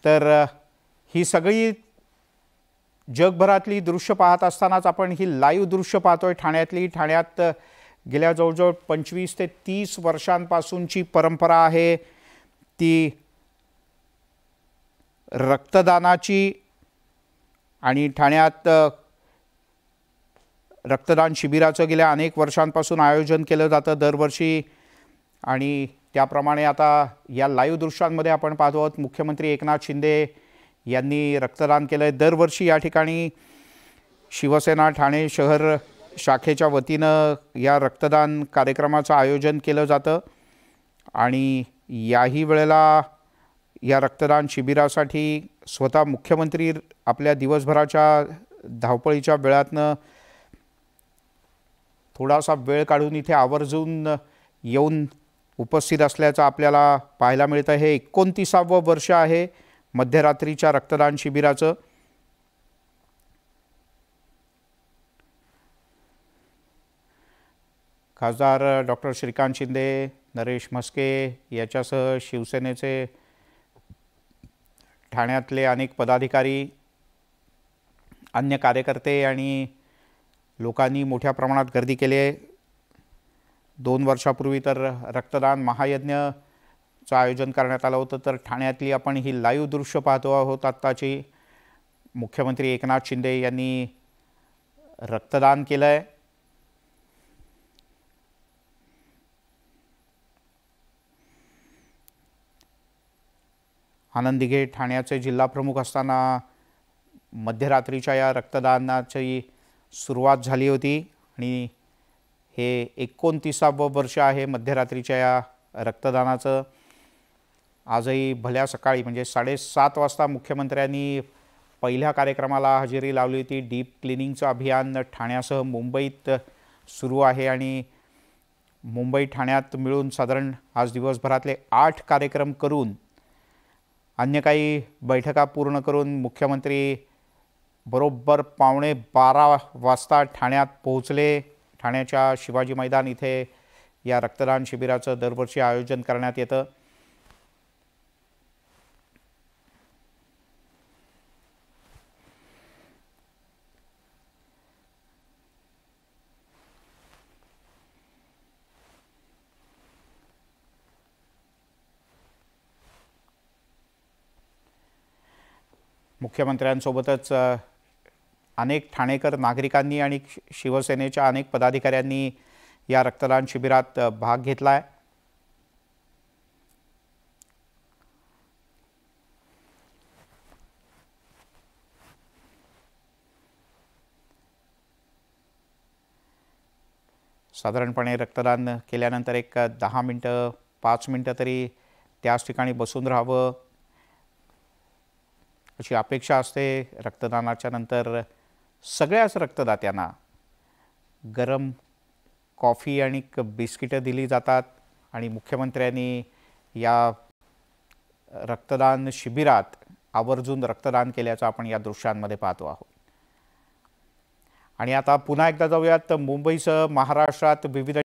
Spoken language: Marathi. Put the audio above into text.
तर ही सगळी जगभरातली दृश्य पाहत असतानाच आपण ही लाईव्ह दृश्य पाहतोय ठाण्यातली। ठाण्यात गेल्या जवळजवळ 25 ते 30 वर्षांपासूनची परंपरा आहे ती रक्तदानाची। आणि ठाण्यात रक्तदान शिबिराचं गेल्या अनेक वर्षांपासून आयोजन केलं जातं दरवर्षी। आणि त्याप्रमाणे आता या लाईव्ह दृश्यांमध्ये आपण पाहतो आहोत मुख्यमंत्री एकनाथ शिंदे यांनी रक्तदान केलंय। दरवर्षी या ठिकाणी शिवसेना ठाणे शहर शाखेच्या वतीनं या रक्तदान कार्यक्रमाचं आयोजन केलं जातं। आणि याही वेळेला या रक्तदान शिबिरासाठी स्वतः मुख्यमंत्री आपल्या दिवसभराच्या धावपळीच्या वेळातनं थोडासा वेळ काढून इथे आवर्जून येऊन उपस्थित असल्याचं आपल्याला पाहायला मिळतं। हे 29वं वर्ष आहे मध्यरात्रीच्या रक्तदान शिबिराचं। खासदार डॉक्टर श्रीकांत शिंदे, नरेश म्हस्के याच्यासह शिवसेनेचे ठाण्यातले अनेक पदाधिकारी, अन्य कार्यकर्ते आणि लोकांनी मोठ्या प्रमाणात गर्दी केली आहे। 2 वर्षापूर्वी तर रक्तदान महायज्ञचं आयोजन करण्यात आलं होतं। तर ठाण्यातली आपण ही लाईव्ह दृश्य पाहतो आहोत आत्ताची। मुख्यमंत्री एकनाथ शिंदे यांनी रक्तदान केलं आहे। आनंद दिघे ठाण्याचे जिल्हाप्रमुख असताना मध्यरात्रीच्या या रक्तदानाची सुरुवात झाली होती आणि हे 29वं वर्ष आहे मध्यरात्रीच्या या रक्तदानाचं। आजही भल्या सकाळी म्हणजे 7:30 वाजता मुख्यमंत्र्यांनी पहिल्या कार्यक्रमाला हजेरी लावली होती। डीप क्लिनिंगचं अभियान ठाण्यासह मुंबईत सुरू आहे आणि मुंबई ठाण्यात मिळून साधारण आज दिवसभरातले 8 कार्यक्रम करून अन्य काही बैठका पूर्ण करून मुख्यमंत्री बरोबर 11:15 वाजता ठाण्यात पोहोचले। ठाण्याच्या शिवाजी मैदान इथे या रक्तदान शिबिराचं दरवर्षी आयोजन करण्यात येतं। मुख्यमंत्र्यांसोबतच अनेक ठाणेकर नागरिकांनी आणि शिवसेनेच्या अनेक पदाधिकाऱ्यांनी या रक्तदान शिबिरात भाग घेतला आहे। साधारणपणे रक्तदान केल्यानंतर एक 10 मिनिटं 5 मिनिटं तरी त्याच ठिकाणी बसून राहावं अशी अपेक्षा असते। रक्तदानाच्या नंतर सगळ्याच रक्तदात्यांना गरम कॉफी आणि बिस्किटं दिली जातात आणि मुख्यमंत्र्यांनी या रक्तदान शिबिरात आवर्जून रक्तदान केल्याचं आपण या दृश्यांमध्ये पाहतो आहोत। आणि आता पुन्हा एकदा जाऊयात मुंबईसह महाराष्ट्रात विविध